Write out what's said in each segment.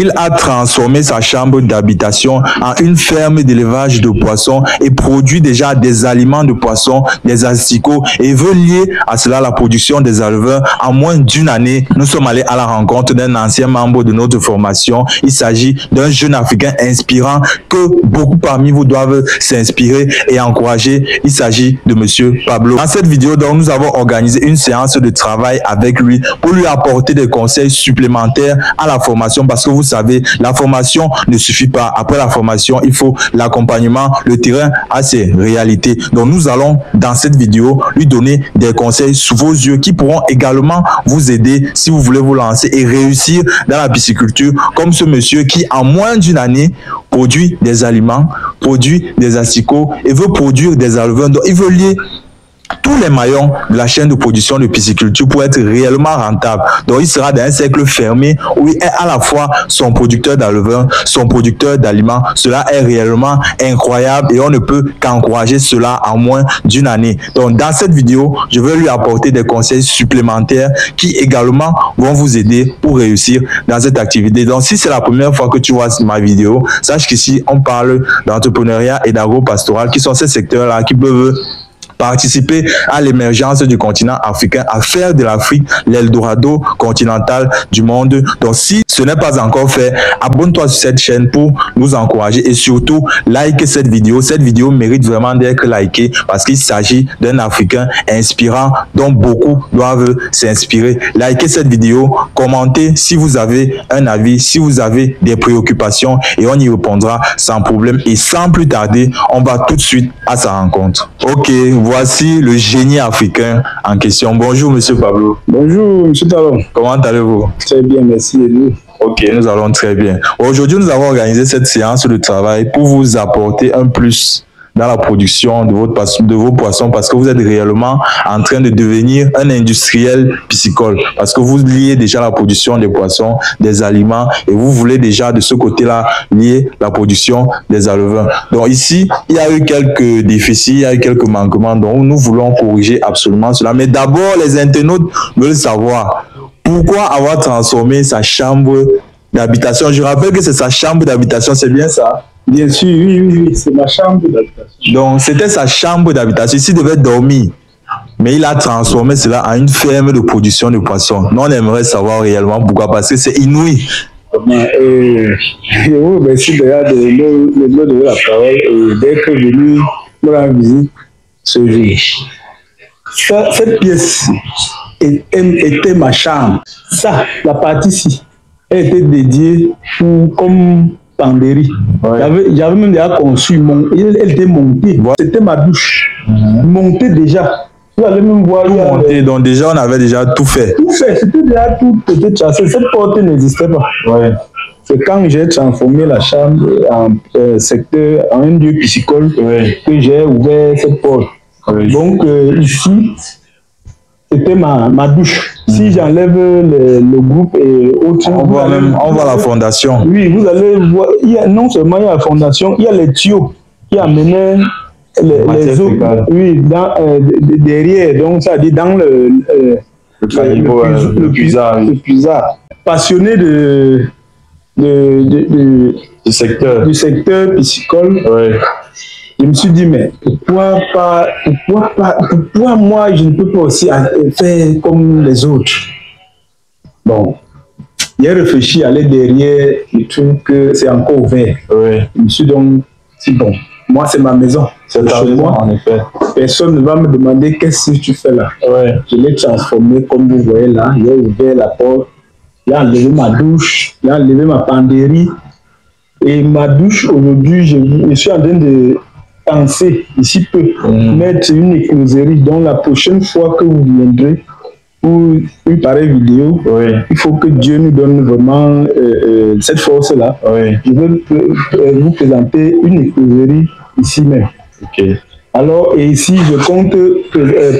il a transformé sa chambre d'habitation en une ferme d'élevage de poissons et produit déjà des aliments de poissons, des asticots, et veut lier à cela la production des éleveurs. En moins d'une année, nous sommes allés à la rencontre d'un ancien membre de notre formation. Il s'agit d'un jeune Africain inspirant que beaucoup parmi vous doivent s'inspirer et encourager. Il s'agit de Monsieur Pablo. Dans cette vidéo, donc, nous avons organisé une séance de travail avec lui pour lui apporter des conseils supplémentaires à la formation, parce que vous savez, la formation ne suffit pas. Après la formation, il faut l'accompagnement, le terrain à ses réalités. Donc nous allons dans cette vidéo lui donner des conseils sous vos yeux qui pourront également vous aider si vous voulez vous lancer et réussir dans la pisciculture, comme ce monsieur qui en moins d'une année produit des aliments, produit des asticots et veut produire des éleveurs. Donc il veut lier tous les maillons de la chaîne de production de pisciculture pour être réellement rentable. Donc, il sera dans un cercle fermé où il est à la fois son producteur d'éleveurs, son producteur d'aliments. Cela est réellement incroyable et on ne peut qu'encourager cela en moins d'une année. Donc, dans cette vidéo, je vais lui apporter des conseils supplémentaires qui également vont vous aider pour réussir dans cette activité. Donc, si c'est la première fois que tu vois ma vidéo, sache qu'ici, on parle d'entrepreneuriat et d'agropastoral, qui sont ces secteurs-là qui peuvent participer à l'émergence du continent africain, à faire de l'Afrique l'Eldorado continental du monde. Donc, si ce n'est pas encore fait, abonne-toi sur cette chaîne pour nous encourager et surtout, like cette vidéo. Cette vidéo mérite vraiment d'être likée parce qu'il s'agit d'un Africain inspirant dont beaucoup doivent s'inspirer. Likez cette vidéo, commentez si vous avez un avis, si vous avez des préoccupations et on y répondra sans problème. Et sans plus tarder, on va tout de suite à sa rencontre. Ok, voici le génie africain en question. Bonjour, Monsieur Pablo. Bonjour, Monsieur Talon. Comment allez-vous? Très bien, merci. Et vous? Ok, nous allons très bien. Aujourd'hui, nous avons organisé cette séance de travail pour vous apporter un plus dans la production de vos poissons, parce que vous êtes réellement en train de devenir un industriel piscicole, parce que vous liez déjà la production des poissons, des aliments, et vous voulez déjà de ce côté-là lier la production des éleveurs. Donc ici, il y a eu quelques déficits, il y a eu quelques manquements, donc nous voulons corriger absolument cela. Mais d'abord, les internautes veulent savoir pourquoi avoir transformé sa chambre d'habitation. Je rappelle que c'est sa chambre d'habitation, c'est bien ça? Bien sûr, oui, c'est ma chambre d'habitation. Donc, c'était sa chambre d'habitation. Ici, il devait dormir. Mais il a transformé cela en une ferme de production de poissons. Nous, on aimerait savoir réellement pourquoi, parce que c'est inouï. Oui, merci déjà de me donner la parole et d'être venu me rendre visite ce jour. Cette pièce était ma chambre. Ça, la partie-ci, elle était dédiée comme penderie. Ouais. J'avais même déjà conçu, elle était montée. Ouais. C'était ma douche. Montée déjà. Vous allez même voir. Montée, donc déjà, on avait déjà tout fait. Tout fait, c'était déjà tout était tracé. Cette porte n'existait pas. Ouais. C'est quand j'ai transformé la chambre en secteur, en un lieu piscicole, que j'ai ouvert cette porte. Ouais. Donc, ici, c'était ma douche. Si j'enlève le groupe et autres... On voit la fondation. Oui, vous allez voir, non seulement il y a la fondation, il y a les tuyaux qui amenaient les eaux. Oui, derrière, donc ça dit dans le puisard. Passionné du secteur piscicole. Ouais. Je me suis dit, mais pourquoi moi, je ne peux pas aussi faire comme les autres? Bon, j'ai réfléchi, aller derrière, je trouve que c'est encore ouvert. Oui. Je me suis donc dit, bon, moi, c'est ma maison. C'est ta maison, en effet. Personne ne va me demander qu'est-ce que tu fais là. Ouais. Je l'ai transformé comme vous voyez là. J'ai ouvert la porte, j'ai enlevé ma douche, j'ai enlevé ma penderie. Et ma douche, aujourd'hui, je suis en train de penser, ici peu, mettre une écloserie. Donc la prochaine fois que vous viendrez pour une pareille vidéo, il faut que Dieu nous donne vraiment cette force-là. Je vais vous présenter une écloserie ici même. Okay. Alors, et ici, je compte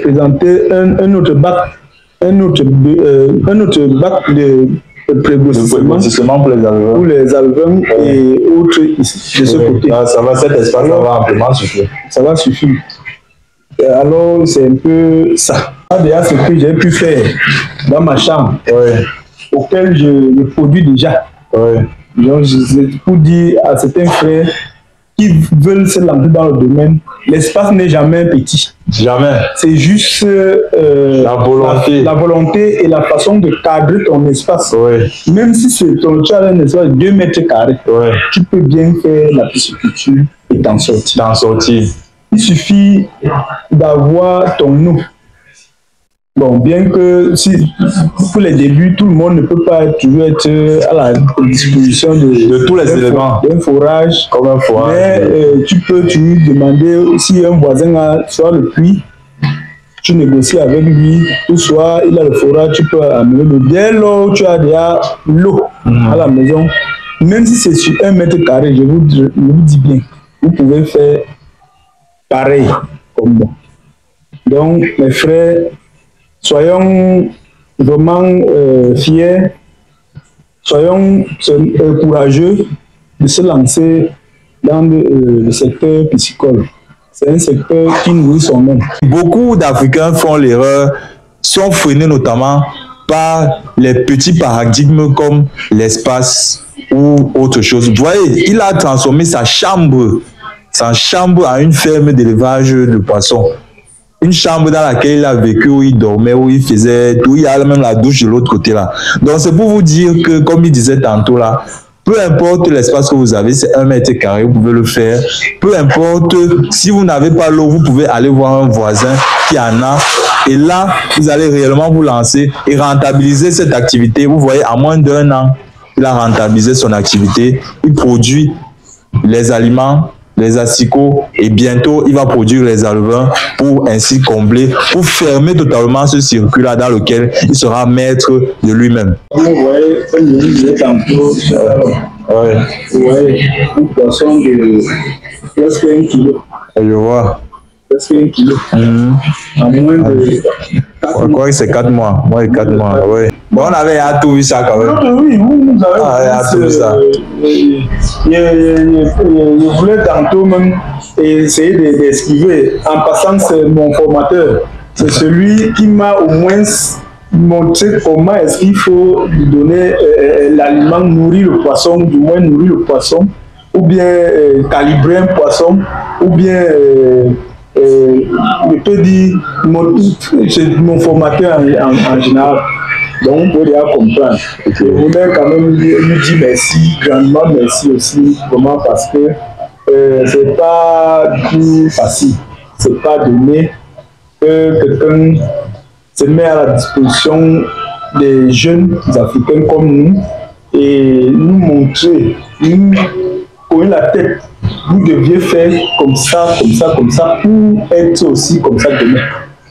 présenter un autre bac, un autre bac de prégrossissement pour les éleveurs et autres ici, de ce côté. Cet espace va amplement suffire. Ça va suffire. Alors, c'est un peu ça. Déjà, ce que j'ai pu faire dans ma chambre, auquel je produis déjà. Donc, pour dire à certains frères qui veulent se lancer dans le domaine, l'espace n'est jamais petit. Jamais. C'est juste la volonté et la façon de cadrer ton espace. Ouais. Même si tu as un espace de 2 mètres carrés, ouais, tu peux bien faire la pisciculture et t'en sortir. Il suffit d'avoir ton eau. Bon, bien que pour les débuts, tout le monde ne peut pas toujours être à la disposition de tous les éléments d'un forage. Comme un forage. Mais tu peux demander si un voisin a soit le puits, tu négocies avec lui, ou soit il a le forage, tu peux amener l'eau. Dès lors, tu as déjà l'eau à la maison. Même si c'est sur 1 mètre carré, je vous dis bien, vous pouvez faire pareil comme moi. Donc, mes frères, soyons vraiment fiers, soyons courageux de se lancer dans le secteur piscicole. C'est un secteur qui nourrit son nom. Beaucoup d'Africains font l'erreur, sont freinés notamment par les petits paradigmes comme l'espace ou autre chose. Vous voyez, il a transformé sa chambre en une ferme d'élevage de poissons. Une chambre dans laquelle il a vécu, où il dormait, où il faisait tout, il y a même la douche de l'autre côté là. Donc c'est pour vous dire que, comme il disait tantôt là, peu importe l'espace que vous avez, c'est 1 mètre carré, vous pouvez le faire. Peu importe, si vous n'avez pas l'eau, vous pouvez aller voir un voisin qui en a. Et là, vous allez réellement vous lancer et rentabiliser cette activité. Vous voyez, à moins d'1 an, il a rentabilisé son activité. Il produit les aliments, les asticots, et bientôt il va produire les alevins pour ainsi combler, pour fermer totalement ce circuit-là dans lequel il sera maître de lui-même. Vous voyez, comme je disais tantôt, vous voyez, un poisson de presque 1 kilo. Je vois. Presque 1 kilo. À moins de... Je crois que c'est 4 mois. Moi, 4 mois, oui. Bon, on avait tout vu ça quand même. Oui, vous avez tout vu ça. Je voulais tantôt même essayer d'esquiver. En passant, c'est mon formateur. C'est celui qui m'a au moins montré comment est-ce qu'il faut lui donner l'aliment, nourrir le poisson, du moins nourrir le poisson, ou bien calibrer un poisson, ou bien... je peux dire, c'est mon formateur en général. Donc, vous pouvez déjà comprendre. Je voulais quand même lui dire merci, grandement merci aussi, vraiment parce que c'est pas plus facile. C'est pas donné que quelqu'un se met à la disposition des jeunes Africains comme nous et nous montrer, nous connaître la tête. Vous deviez faire comme ça, comme ça, comme ça, pour être aussi comme ça demain.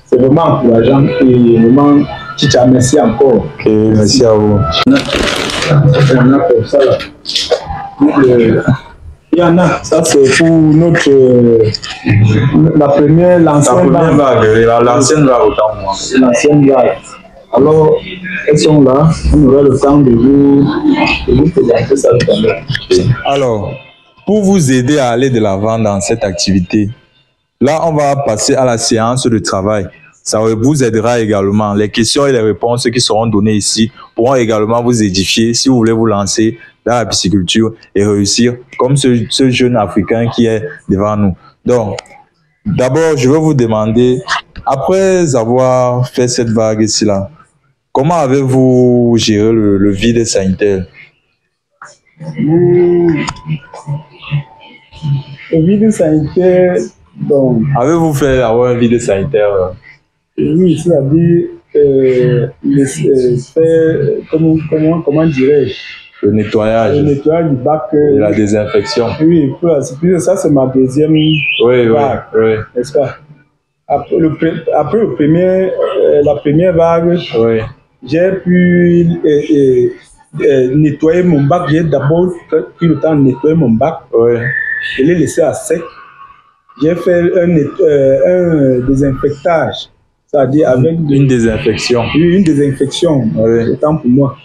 C'est vraiment encourageant et vraiment, Chicha, merci encore. Ok, merci à vous. Il y en a comme ça là. Il y en a, ça c'est pour notre l'ancienne vague. L'ancienne vague autant moi. L'ancienne vague. Alors, elles sont là, on aura le temps de vous présenter ça tout à l'heure. Alors, pour vous aider à aller de l'avant dans cette activité, là, on va passer à la séance de travail. Ça vous aidera également. Les questions et les réponses qui seront données ici pourront également vous édifier si vous voulez vous lancer dans la pisciculture et réussir comme ce jeune Africain qui est devant nous. Donc, d'abord, je vais vous demander, après avoir fait cette vague ici-là, comment avez-vous géré le vide sanitaire? Le vide sanitaire, bon. Avez-vous fait avoir un vide sanitaire? Oui, c'est-à-dire comment dirais-je? Le nettoyage. Le nettoyage du bac. Et la désinfection. Oui, ça c'est ma deuxième vague, oui. N'est-ce pas? Après la première vague, oui, j'ai pu nettoyer mon bac. J'ai d'abord pris le temps de nettoyer mon bac, oui, et le laisser à sec. J'ai fait un désinfectage, c'est-à-dire avec une désinfection. Oui, une désinfection, oui. C'est temps pour moi.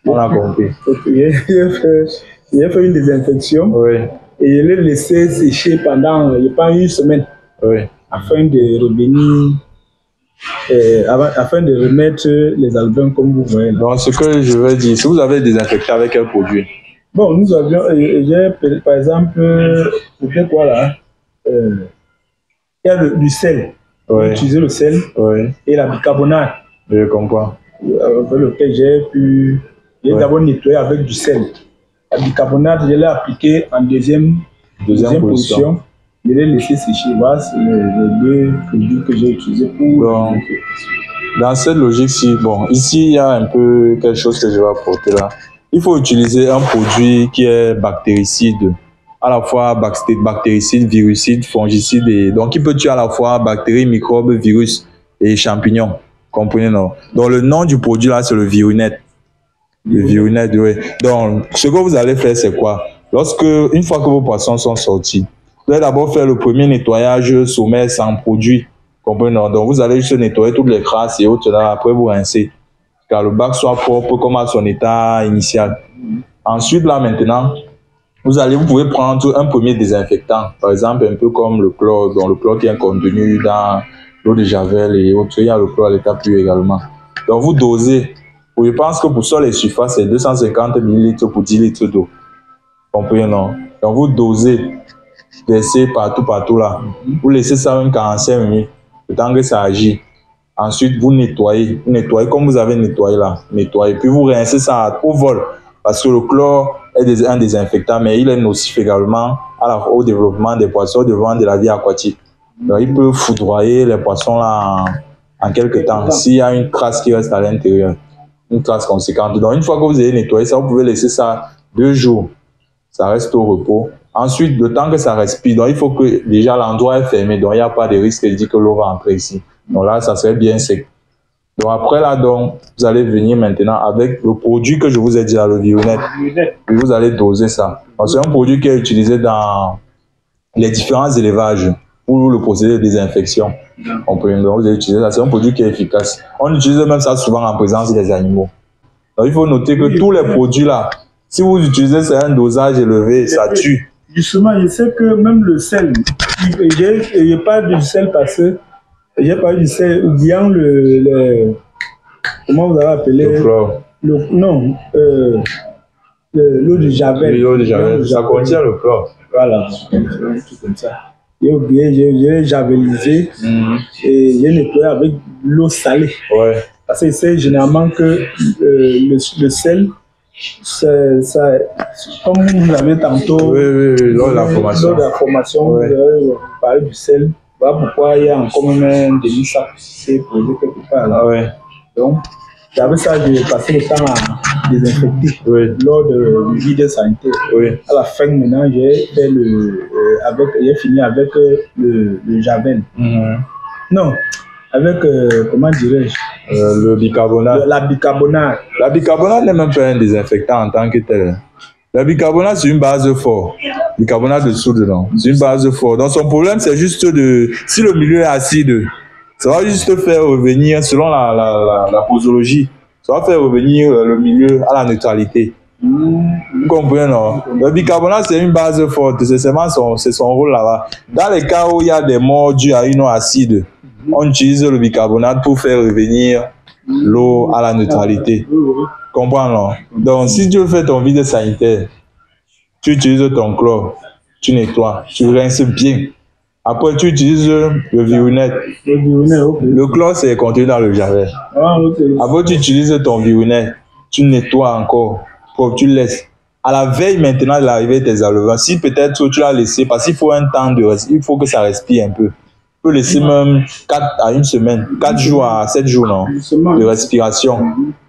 On a compris. J'ai fait une désinfection, oui, et je l'ai laissé sécher pendant, je pense, 1 semaine, oui, afin de revenir, afin de remettre les alevins comme vous voyez. Donc, ce que je veux dire, si vous avez désinfecté avec un produit, Bon, nous avions, par exemple, c'était quoi là? Il y a du sel. Ouais. Utiliser le sel et la bicarbonate. Je comprends. Avec lequel j'ai pu d'abord nettoyer avec du sel. La bicarbonate, je l'ai appliqué en deuxième position. Je l'ai laissé sécher. Voilà, c'est les deux produits que j'ai utilisés pour. Donc, dans cette logique-ci, bon, ici, il y a un peu quelque chose que je vais apporter là. Il faut utiliser un produit qui est bactéricide, à la fois bactéricide, virucide, fongicide, et donc il peut tuer à la fois bactéries, microbes, virus et champignons. Comprenez, non? Donc le nom du produit là, c'est le Virunet. Le Virunet, oui. Donc ce que vous allez faire, c'est quoi? Une fois que vos poissons sont sortis, vous allez d'abord faire le premier nettoyage sommaire sans produit. Comprenez, non? Donc vous allez juste nettoyer toutes les crasses et autres là, après vous rincez. Car le bac soit propre comme à son état initial. Ensuite, là, maintenant, vous pouvez prendre un premier désinfectant, par exemple, un peu comme le chlore, dont le chlore qui est contenu dans l'eau de javel et autres. Il y a le chlore à l'état pur également. Donc, vous dosez. Je pense que pour ça, les surfaces, c'est 250 ml pour 10 litres d'eau. Comprenez, non? Donc, vous dosez, versez partout là. Vous laissez ça une 45 minutes, le temps que ça agit. Ensuite, vous nettoyez comme vous avez nettoyé là, nettoyez. Puis vous rincez ça au vol, parce que le chlore est un désinfectant, mais il est nocif également au développement des poissons, au développement de la vie aquatique. Donc, il peut foudroyer les poissons là en quelques temps, s'il y a une trace qui reste à l'intérieur, une trace conséquente. Donc, une fois que vous avez nettoyé ça, vous pouvez laisser ça 2 jours. Ça reste au repos. Ensuite, le temps que ça respire, donc il faut que déjà l'endroit est fermé, donc il n'y a pas de risque de dire que l'eau va entrer ici. Donc là, ça serait bien sec. Donc après là, donc, vous allez venir maintenant avec le produit que je vous ai dit là, le Virunet. Puis vous allez doser ça. C'est un produit qui est utilisé dans les différents élevages pour le procédé de désinfection. Donc vous allez utiliser ça. C'est un produit qui est efficace. On utilise même ça souvent en présence des animaux. Donc il faut noter que tous les produits là, si vous utilisez c'est un dosage élevé, ça tue. Justement, je sais que même le sel, j'ai pas du sel parce que j'ai pas du sel, ou bien comment vous avez appelé? Le chlore. Non, l'eau de javel. L'eau de javel, ça contient le chlore. Voilà, un truc comme ça. J'ai oublié, j'ai javelisé et j'ai nettoyé avec l'eau salée. Ouais. Parce que c'est généralement que le sel, ça, comme vous l'avez tantôt, lors de la formation. Lors de la formation, vous avez parlé du sel. Voilà pourquoi il y a encore même un demi-sac qui est posé quelque part là. Ouais. Donc, j'avais ça, j'ai passé le temps à désinfecter lors du vide sanitaire. À la fin, maintenant, j'ai fini avec le javel. Non, avec, comment dirais-je, le bicarbonate. La bicarbonate. La bicarbonate n'est même pas un désinfectant en tant que tel. La bicarbonate, c'est une base forte. Bicarbonate de soude, non. C'est une base forte. Donc, son problème, c'est juste si le milieu est acide, ça va juste faire revenir, selon la posologie, ça va faire revenir le milieu à la neutralité. Vous comprenez, non? Le bicarbonate, c'est une base forte. C'est seulement son rôle là-bas. Dans les cas où il y a des morts dues à une eau acide, on utilise le bicarbonate pour faire revenir l'eau à la neutralité. Comprends, non? Donc, si tu veux faire ton vide sanitaire, tu utilises ton chlore, tu nettoies, tu rinces bien. Après, tu utilises le Virunet. Le chlore, c'est contenu dans le javel. Après, tu utilises ton Virunet, tu nettoies encore, tu laisses. À la veille maintenant de l'arrivée des éleveurs, si peut-être tu l'as laissé, parce qu'il faut un temps il faut que ça respire un peu. Tu peux laisser même 4 à 1 semaine, 4 jours à 7 jours non, de respiration.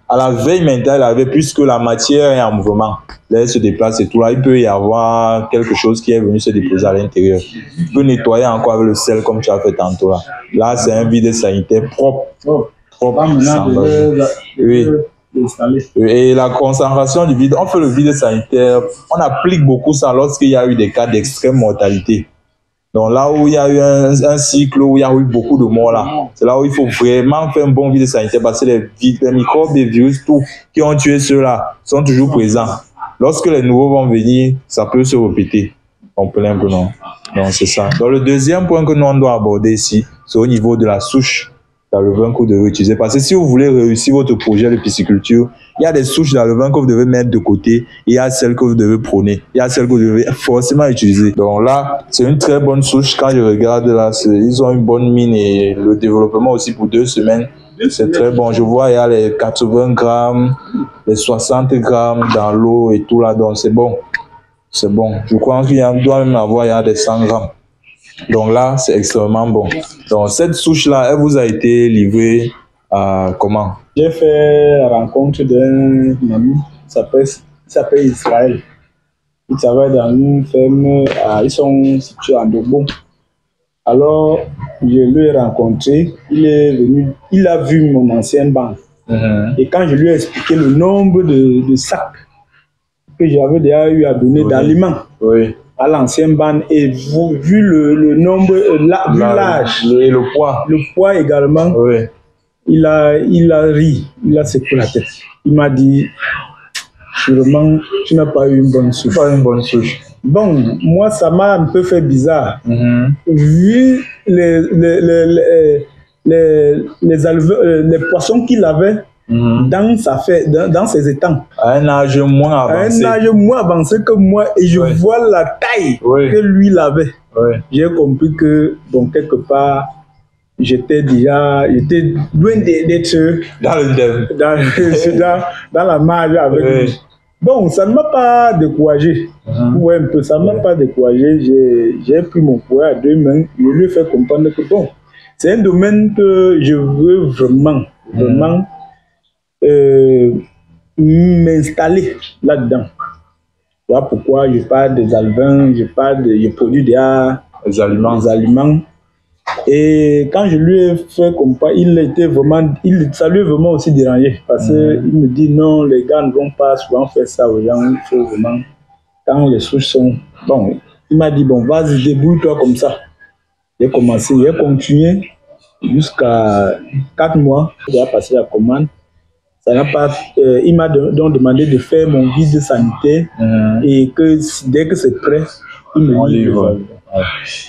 À la veille maintenant, il avait, puisque la matière est en mouvement, là, elle se déplace et tout là, il peut y avoir quelque chose qui est venu se déposer à l'intérieur. Tu peux nettoyer encore avec le sel comme tu as fait tantôt là. Là, c'est un vide sanitaire propre. Oui. Et la concentration du vide, on fait le vide sanitaire, on applique beaucoup ça lorsqu'il y a eu des cas d'extrême mortalité. Donc là où il y a eu un cycle où il y a eu beaucoup de morts là, c'est là où il faut vraiment faire un bon vide sanitaire parce que les microbes, les virus, tout qui ont tué ceux-là sont toujours présents. Lorsque les nouveaux vont venir, ça peut se répéter. On peut un peu non. Donc c'est ça. Donc le deuxième point que nous on doit aborder ici, c'est au niveau de la souche. d'alevin que vous devez utiliser. Parce que si vous voulez réussir votre projet de pisciculture, il y a des souches d'alevin que vous devez mettre de côté et il y a celles que vous devez prôner. Il y a celles que vous devez forcément utiliser. Donc là, c'est une très bonne souche. Quand je regarde là, ils ont une bonne mine et le développement aussi pour 2 semaines. C'est très bon. Je vois, il y a les 80 grammes, les 60 grammes dans l'eau et tout là. Donc c'est bon. C'est bon. Je crois qu'il doit même avoir, il y a des 100 grammes. Donc là, c'est extrêmement bon. Donc cette souche-là, elle vous a été livrée à comment? J'ai fait la rencontre d'un ami, il s'appelle Israël. Il travaille dans une ferme, ils sont situés à Dobon. Alors, je lui ai rencontré, il est venu, il a vu mon ancienne banque. Et quand je lui ai expliqué le nombre de sacs que j'avais déjà eu à donner d'aliments, à l'ancienne bande et vu le nombre, l'âge et le poids également, il a ri, il a secoué la tête. Il m'a dit, sûrement, tu n'as pas eu une bonne souche. Pas une bonne souche. Bon, moi, ça m'a un peu fait bizarre. Vu les poissons qu'il avait dans ses étangs. À un âge moins avancé. À un âge moins avancé que moi, et je vois la taille que lui il avait. J'ai compris que, bon, quelque part, j'étais loin d'être dans la marge avec lui. Bon, ça ne m'a pas découragé. Ouais, un peu, ça ne m'a pas découragé. J'ai pris mon poids à 2 mains. Je lui ai fait comprendre que, bon, c'est un domaine que je veux vraiment m'installer là-dedans. Voilà pourquoi je parle des alevins, je produis des aliments. Et quand je lui ai fait comprendre, ça lui a vraiment aussi dérangé. Parce qu'il me dit non, les gars ne vont pas souvent faire ça aux gens. Il faut vraiment, quand les souches sont... Bon, il m'a dit, bon, vas-y, débrouille-toi comme ça. J'ai continué jusqu'à 4 mois. J'ai passé la commande. Ça n'a pas, il m'a donc demandé de faire mon guide sanitaire et que dès que c'est prêt, il me livre.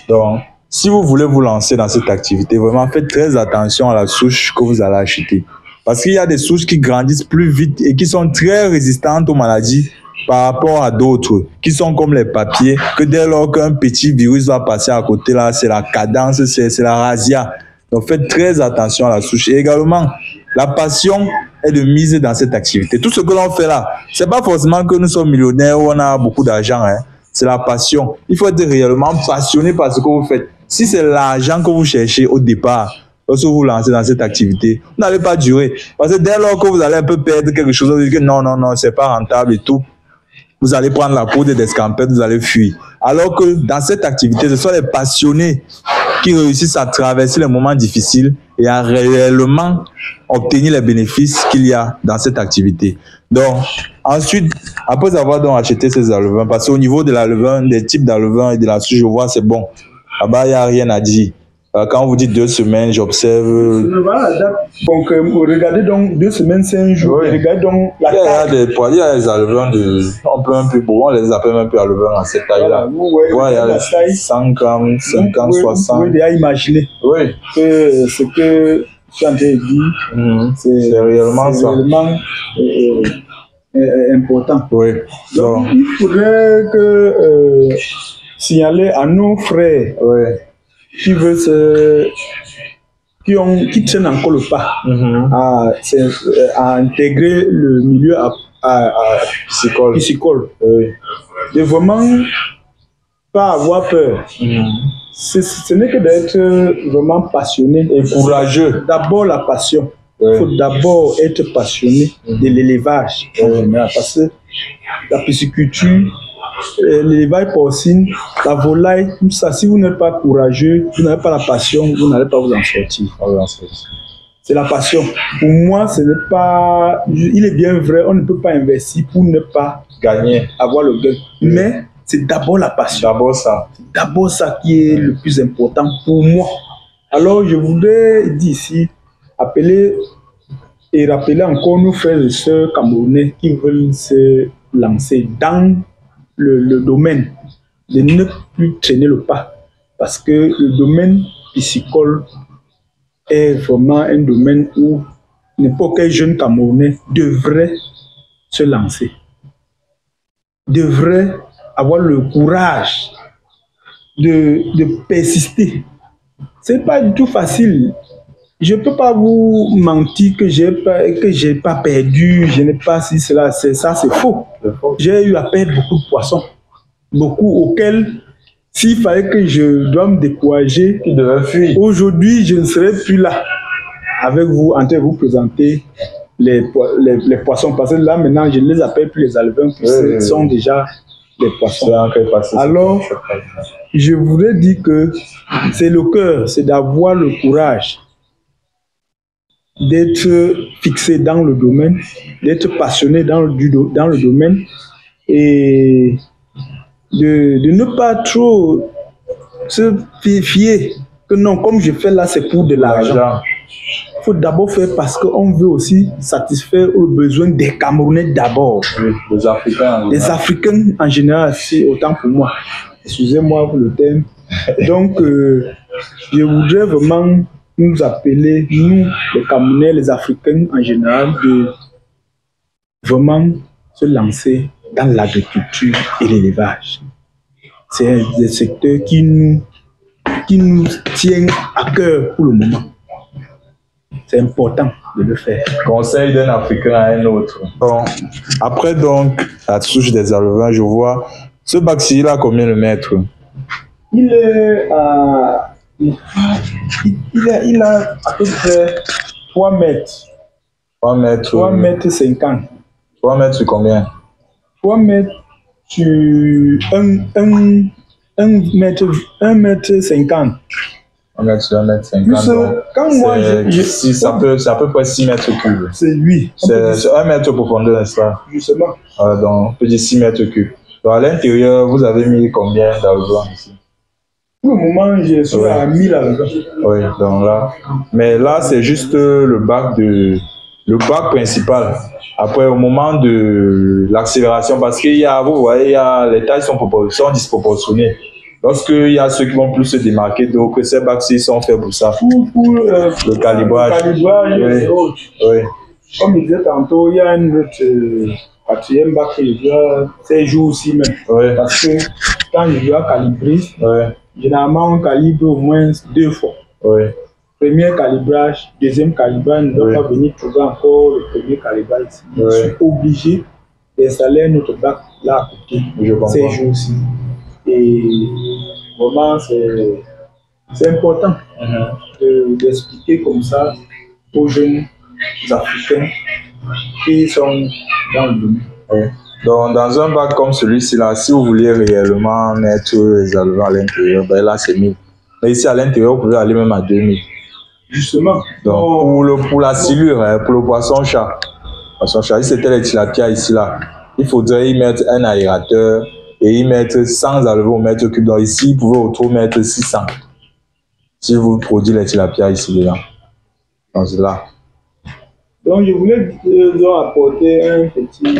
Donc, si vous voulez vous lancer dans cette activité, vraiment faites très attention à la souche que vous allez acheter. Parce qu'il y a des souches qui grandissent plus vite et qui sont très résistantes aux maladies par rapport à d'autres, qui sont comme les papiers, que dès lors qu'un petit virus va passer à côté, là, c'est la cadence, c'est la razzia. Donc faites très attention à la souche. Et également, la passion est de miser dans cette activité. Tout ce que l'on fait là, c'est pas forcément que nous sommes millionnaires ou on a beaucoup d'argent. C'est la passion. Il faut être réellement passionné par ce que vous faites. Si c'est l'argent que vous cherchez au départ, lorsque vous vous lancez dans cette activité, vous n'allez pas durer. Parce que dès lors que vous allez un peu perdre quelque chose, vous dites que non, c'est pas rentable et tout, vous allez prendre la poudre d'escampette, vous allez fuir. Alors que dans cette activité, ce sont les passionnés qui réussissent à traverser les moments difficiles et à réellement obtenir les bénéfices qu'il y a dans cette activité. Donc, ensuite, après avoir donc acheté ces alevins, parce qu'au niveau de l'alevin, des types d'alevins et de la souche, je vois, c'est bon. Là-bas, il n'y a rien à dire. Quand vous dites 2 semaines, j'observe. Voilà la date. Donc, regardez donc 2 semaines, 5 jours. Regardez donc la taille. Il y a des alevins un peu beaux, on les appelle un peu alevins à cette taille-là. Voilà, il y a les 100 grammes, 50, 60. Vous pouvez déjà imaginer que ce que je suis en train de dire, c'est réellement ça. Important. Donc, il faudrait que signaler à nos frères qui tiennent encore le pas à intégrer le milieu piscicole. De vraiment pas avoir peur. Ce n'est que d'être vraiment passionné et courageux. D'abord la passion. Il faut d'abord être passionné de l'élevage en général, parce que la pisciculture, l'élevage porcine, la volaille, tout ça, si vous n'êtes pas courageux, vous n'avez pas la passion, vous n'allez pas vous en sortir. C'est la passion. Pour moi, ce n'est pas... Il est bien vrai, on ne peut pas investir pour ne pas gagner, avoir le gain. Mais c'est d'abord la passion. C'est d'abord ça qui est le plus important pour moi. Alors, je voudrais dire ici, appeler et rappeler encore nos frères et sœurs camerounais qui veulent se lancer dans le domaine, de ne plus traîner le pas. Parce que le domaine piscicole est vraiment un domaine où n'importe quel jeune Camerounais devrait se lancer, devrait avoir le courage de persister. Ce n'est pas du tout facile. Je ne peux pas vous mentir que j'ai pas perdu, je n'ai pas si cela, c'est ça, c'est faux. J'ai eu à perdre beaucoup de poissons, beaucoup auxquels, s'il fallait que je dois me décourager, aujourd'hui je ne serais plus là avec vous en train de vous présenter les poissons, parce que là maintenant je ne les appelle plus les alevins, puisque ce sont déjà des poissons. Alors, je voudrais dire que c'est le cœur, c'est d'avoir le courage d'être fixé dans le domaine, d'être passionné dans le domaine et de ne pas trop se fier que non, comme je fais là, c'est pour de l'argent. Il faut d'abord faire parce qu'on veut aussi satisfaire le besoin des Camerounais d'abord. Oui, des Africains. Des Africains en général, c'est autant pour moi. Excusez-moi pour le thème. Donc, je voudrais vraiment nous appeler, nous, les Camerounais, les Africains en général, de vraiment se lancer dans l'agriculture et l'élevage. C'est des secteurs qui nous tiennent à cœur pour le moment. C'est important de le faire. Conseil d'un Africain à un autre. Bon, après donc, la souche des alevins, je vois, ce bac-ci, il a combien de mètres? Il est à... Il a à peu près 3 mètres. 3 mètres. 3 mètres 50. 3 mètres sur combien? 3 mètres sur 1 mètre 50. 1 mètre sur 1 mètre 50. Quand moi, c'est à peu près 6 mètres cubes. C'est lui. C'est 1 mètre de profondeur, n'est-ce pas? Justement. Donc, on peut dire 6 mètres cubes. Donc, à l'intérieur, vous avez mis combien d'alevins ici? Pour le moment, je suis à 1000 alevins. Oui, donc là. Mais là, c'est juste le bac principal. Après, au moment de l'accélération, parce qu'il y a, vous voyez, les tailles sont disproportionnées. Lorsqu'il y a ceux qui vont plus se démarquer, donc ces bacs-ci sont faits pour ça. Pour le calibrage. Oui. Comme je disais tantôt, il y a un autre quatrième bac que je dois ces jours-ci même. Oui. Parce que quand je dois calibrer, généralement on calibre au moins 2 fois. Oui. Premier calibrage, deuxième calibrage, ne doit pas venir trouver encore le premier calibrage ici. Je suis obligé d'installer notre bac là à côté ces jours-ci. Et vraiment, c'est important d'expliquer comme ça aux jeunes Africains qui sont dans le domaine. Oui. Donc, dans un bac comme celui-ci, là, si vous voulez réellement mettre les alevins à l'intérieur, ben là, c'est 1000. Mais ici, à l'intérieur, vous pouvez aller même à 2000. Justement. Donc, pour la silure, pour le poisson-chat, si c'était les tilapias ici, là, il faudrait y mettre un aérateur et y mettre 100 alevins au mètre cube. Donc ici, vous pouvez autour mettre 600. Si vous produisez les tilapias ici dedans. Donc c'est là. Donc je voulais leur apporter un petit...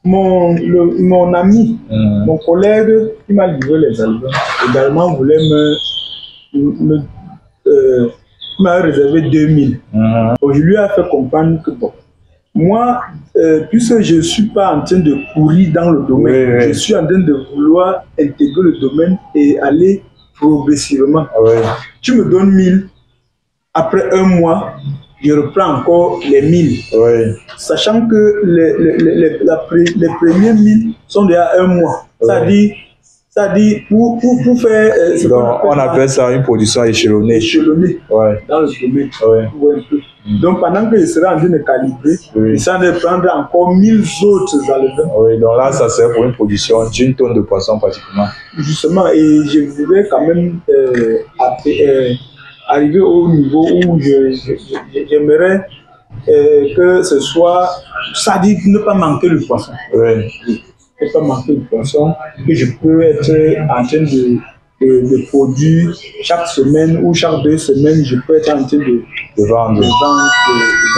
mon ami, mon collègue qui m'a livré les alevins, également voulait m'a réservé 2000. Donc, je lui ai fait comprendre que bon, moi, puisque je ne suis pas en train de courir dans le domaine, je suis en train de vouloir intégrer le domaine et aller progressivement. Tu me donnes 1000, après 1 mois, je reprends encore les 1000. Sachant que les premiers 1000 sont déjà 1 mois. C'est-à-dire, pour faire... donc, on appelle ça une production échelonnée. Échelonnée dans le domaine. Donc, pendant que je serai en train de calibrer, je serai en train de prendre encore 1000 autres alevins. Donc là, ça serait pour une production d'1 tonne de poisson pratiquement. Justement, et je voudrais quand même arriver au niveau où j'aimerais que ce soit, ça dit ne pas manquer le poisson. Ne pas manquer le poisson, que je peux être en train de produire chaque semaine ou chaque 2 semaines, je peux être en train de vendre.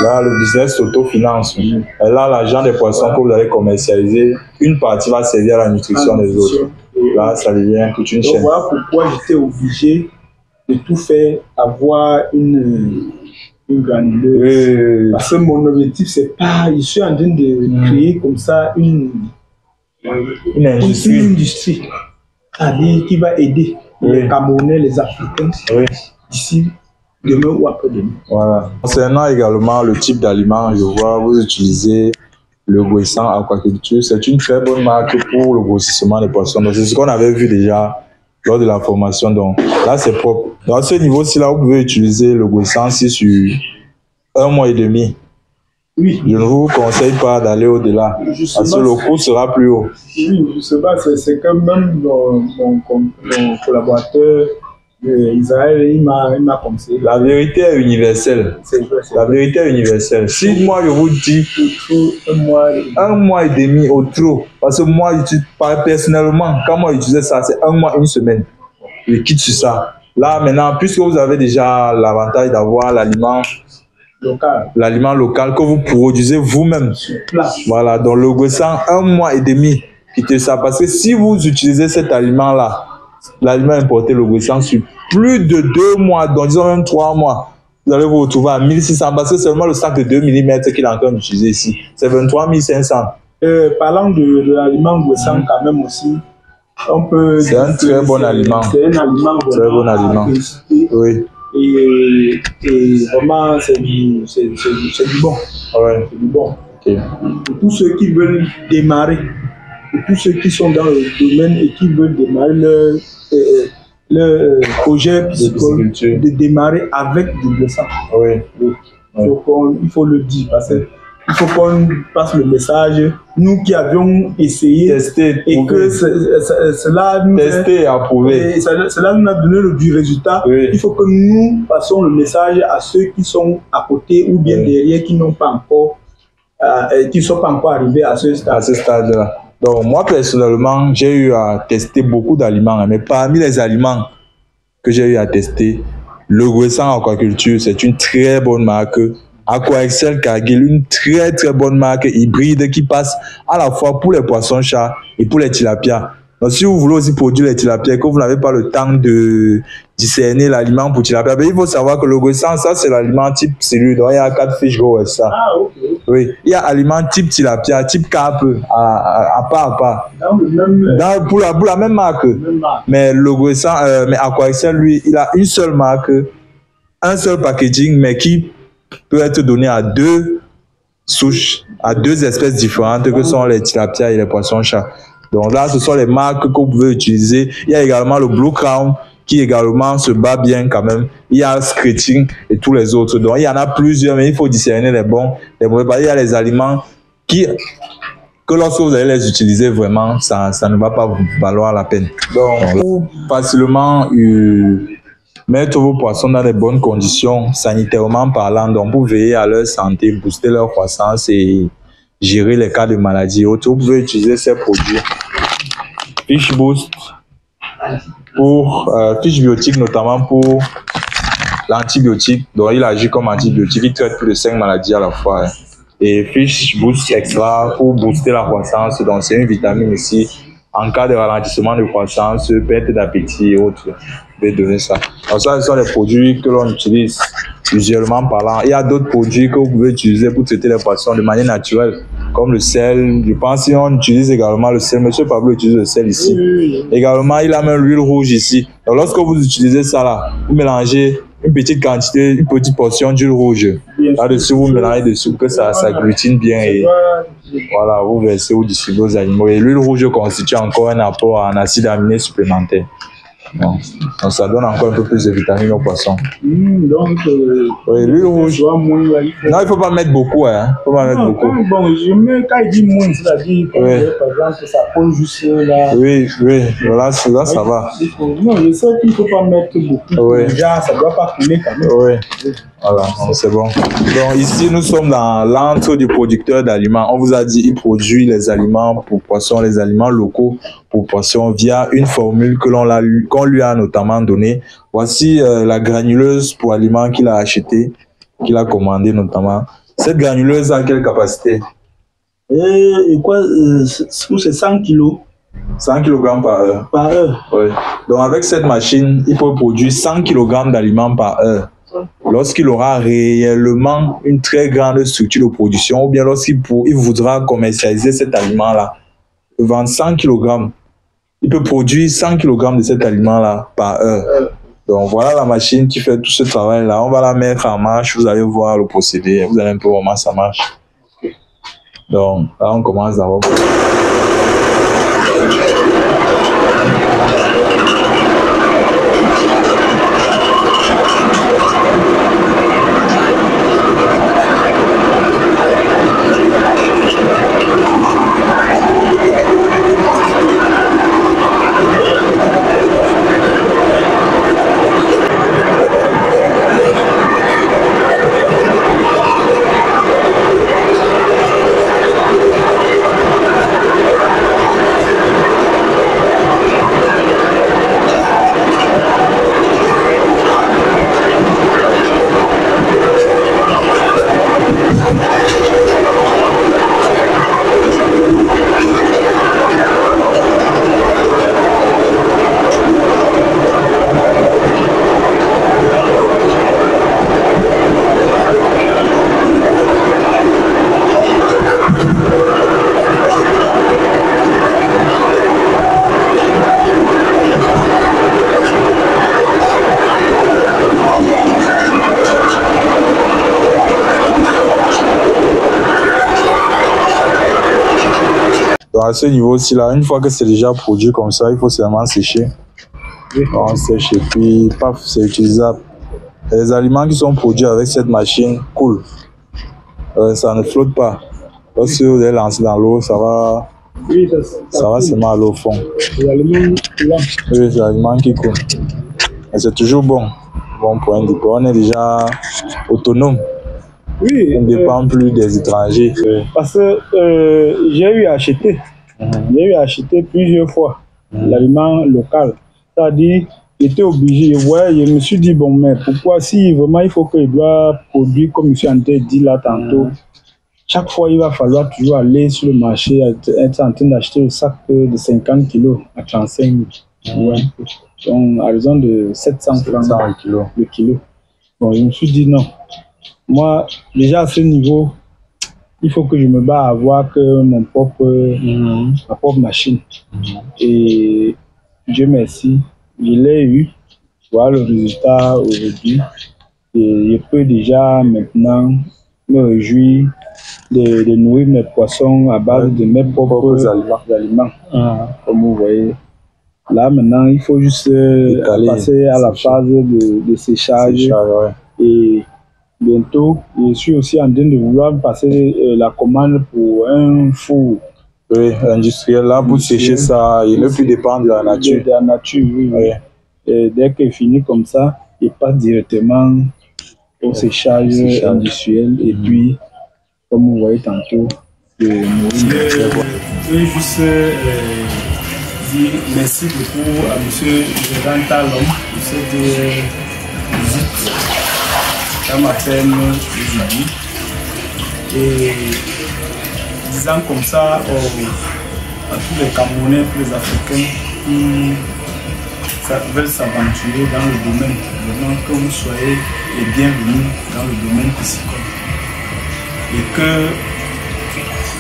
Là, le business s'autofinance. Et là, l'argent des poissons que vous allez commercialiser, une partie va servir à la nutrition des autres. Là, ça devient toute une chaîne. Voilà pourquoi j'étais obligé de tout faire, avoir une granuleuse. Parce que mon objectif, c'est pas, je suis en train de créer comme ça une industrie. C'est-à-dire qui va aider les Camerounais, les Africains, d'ici demain ou après-demain. Voilà. Concernant également le type d'aliments, je vois vous utilisez le Goissan Aquaculture. C'est une très bonne marque pour le grossissement des poissons. C'est ce qu'on avait vu déjà lors de la formation. Donc là, c'est propre. Donc à ce niveau-ci, là, vous pouvez utiliser le Goissan sur 1 mois et demi. Oui. Je ne vous conseille pas d'aller au-delà, parce que le coût sera plus haut. Oui, justement, c'est que même mon collaborateur Israël, il m'a conseillé. La vérité est universelle. La vérité est universelle. Si moi, je vous dis 1 mois et demi au trop, parce que moi, personnellement, quand moi j'utilisais ça, c'est 1 mois, 1 semaine. Je quitte sur ça. Là, maintenant, puisque vous avez déjà l'avantage d'avoir l'aliment local que vous produisez vous-même. Voilà, donc le Goissan, 1 mois et demi, quittez ça. Parce que si vous utilisez cet aliment-là, l'aliment importé, le Goissan, sur plus de 2 mois, donc disons même 3 mois, vous allez vous retrouver à 1600, parce que c'est seulement le sac de 2 mm qu'il est en train d'utiliser ici. C'est 23 500. Parlant de l'aliment Goissan, quand même aussi, on peut. C'est un très bon aliment. C'est un aliment très bon aliment. Oui. Et vraiment, c'est du bon. Ouais. C'est du bon. Okay. Pour tous ceux qui veulent démarrer, pour tous ceux qui sont dans le domaine et qui veulent démarrer leur projet de démarrer avec du Goissan. Oui. Il faut le dire parce que il faut qu'on passe le message. Nous qui avions essayé testé, et que cela nous testé et approuvé. Cela nous a donné du résultat. Oui. Il faut que nous passons le message à ceux qui sont à côté ou bien derrière qui n'ont pas encore, qui sont pas encore arrivés à ce stade. À ce stade-là. Donc moi personnellement, j'ai eu à tester beaucoup d'aliments, mais parmi les aliments que j'ai eu à tester, le Goissan Aquaculture, c'est une très bonne marque. Aquaexcel Cargill, une très très bonne marque hybride qui passe à la fois pour les poissons-chats et pour les tilapias. Donc si vous voulez aussi produire les tilapias et que vous n'avez pas le temps de discerner l'aliment pour tilapia, il faut savoir que le Goissan, ça c'est l'aliment type cellule. Donc il y a 4 fiches gros ça. Ah, ok. Oui, il y a aliment type tilapia, type carpe, à part. Pour la même marque. Mais le Goissan, mais Aquaexcel, lui, il a une seule marque, un seul packaging, mais qui peut être donné à 2 souches, à 2 espèces différentes que sont les tilapias et les poissons-chats. Donc là, ce sont les marques que vous pouvez utiliser. Il y a également le Blue Crown qui également se bat bien quand même. Il y a Screeching et tous les autres. Donc il y en a plusieurs, mais il faut discerner les bons, les mauvais. Il y a les aliments que lorsque vous allez les utiliser vraiment, ça ne va pas vous valoir la peine. Donc pour facilement mettre vos poissons dans de bonnes conditions, sanitairement parlant, donc pour veiller à leur santé, booster leur croissance et gérer les cas de maladie. Vous pouvez utiliser ces produits. Fish Boost, pour Fish Biotique, notamment pour l'antibiotique. Donc il agit comme antibiotique, il traite plus de 5 maladies à la fois. Et Fish Boost Extra pour booster la croissance. Donc c'est une vitamine ici. En cas de ralentissement de croissance, perte d'appétit et autres, vous pouvez donner ça. Donc ça, ce sont les produits que l'on utilise usuellement parlant. Il y a d'autres produits que vous pouvez utiliser pour traiter les poissons de manière naturelle, comme le sel. Je pense qu'on utilise également le sel. Monsieur Pablo utilise le sel ici. Oui. Également, il a même l'huile rouge ici. Donc lorsque vous utilisez ça là, vous mélangez une petite quantité, une petite portion d'huile rouge. Là-dessus, vous mélangez dessus pour que ça glutine bien et voilà, vous versez ou distribuez aux animaux. Et l'huile rouge constitue encore un apport en acide aminé supplémentaire. Donc ça donne encore un peu plus de vitamines aux poissons. Donc, oui, l'huile rouge. Non, il ne faut pas mettre beaucoup. Hein. Faut pas mettre beaucoup. Bon, je mets quand il dit moins, c'est-à-dire par exemple, ça colle juste là. Oui, voilà, là ça va. Non, je sais qu'il ne faut pas mettre beaucoup. Oui. Déjà, ça ne doit pas couler quand même. Oui. Voilà, c'est bon. Donc ici, nous sommes dans l'antre du producteur d'aliments. On vous a dit, il produit les aliments pour poissons, les aliments locaux pour poissons via une formule qu'on lui a notamment donnée. Voici la granuleuse pour aliments qu'il a achetée, qu'il a commandée notamment. Cette granuleuse a quelle capacité? Et quoi, c'est 100 kilos. 100 kg par heure. Par heure. Oui. Donc avec cette machine, il peut produire 100 kg d'aliments par heure. Lorsqu'il aura réellement une très grande structure de production, ou bien lorsqu'il voudra commercialiser cet aliment-là, vendre 100 kg, il peut produire 100 kg de cet aliment-là par heure. Donc voilà la machine qui fait tout ce travail-là. On va la mettre en marche, vous allez voir le procédé, vous allez un peu voir comment ça marche. Donc là, on commence d'abord. Donc à ce niveau-ci, là, une fois que c'est déjà produit comme ça, il faut seulement sécher. On sèche et puis, paf, c'est utilisable. Et les aliments qui sont produits avec cette machine coulent. Ça ne flotte pas. Lorsque vous les lancez dans l'eau, ça va seulement à l'eau au fond. Les aliments coulants. Oui, c'est les aliments qui coulent. Et c'est toujours bon. Bon pour un dépôt. On est déjà autonome. Oui. On ne dépend plus des étrangers. Parce que j'ai eu à acheter. J'ai eu à acheter plusieurs fois l'aliment local. C'est-à-dire, j'étais obligé. Ouais, je me suis dit, bon, mais pourquoi si vraiment il faut qu'il doit produire, comme M. Ante dit là tantôt, chaque fois il va falloir toujours aller sur le marché, être en train d'acheter le sac de 50 kg à 35 000. Ouais. Donc, à raison de 700 francs le kilo. Bon, je me suis dit non. Moi, déjà à ce niveau, il faut que je me bats à avoir que ma propre machine. Et Dieu merci, je l'ai eu. Voilà le résultat aujourd'hui. Et je peux déjà maintenant me réjouir de nourrir mes poissons à base de mes propres aliments. Comme vous voyez. Là maintenant, il faut juste passer à la phase de séchage. Et bientôt, je suis aussi en train de vouloir passer la commande pour un four. Oui, industriel, là, pour sécher ça, il ne peut plus dépendre de la nature. De la nature, oui. Et dès qu'il finit comme ça, il passe directement au séchage industriel. Et puis, comme vous voyez tantôt, je veux juste dire merci beaucoup à M. Jean Talon pour cette visite dans ma ferme aujourd'hui. Et disant comme ça à tous les Camerounais, tous les Africains qui veulent s'aventurer dans le domaine, vraiment que vous soyez les bienvenus dans le domaine piscicole. Et que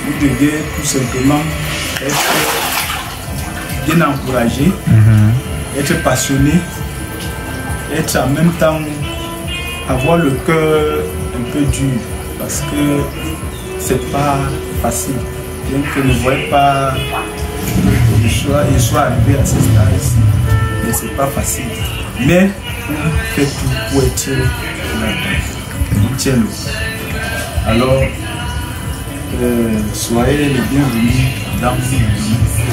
vous devez tout simplement être bien encouragé, être passionné, être en même temps, avoir le cœur un peu dur, parce que c'est pas facile. Bien que ne voyez pas que je sois arrivé à ce stade-ci, mais c'est pas facile. Mais on fait tout pour être là. Alors, soyez les bienvenus dans le domaine.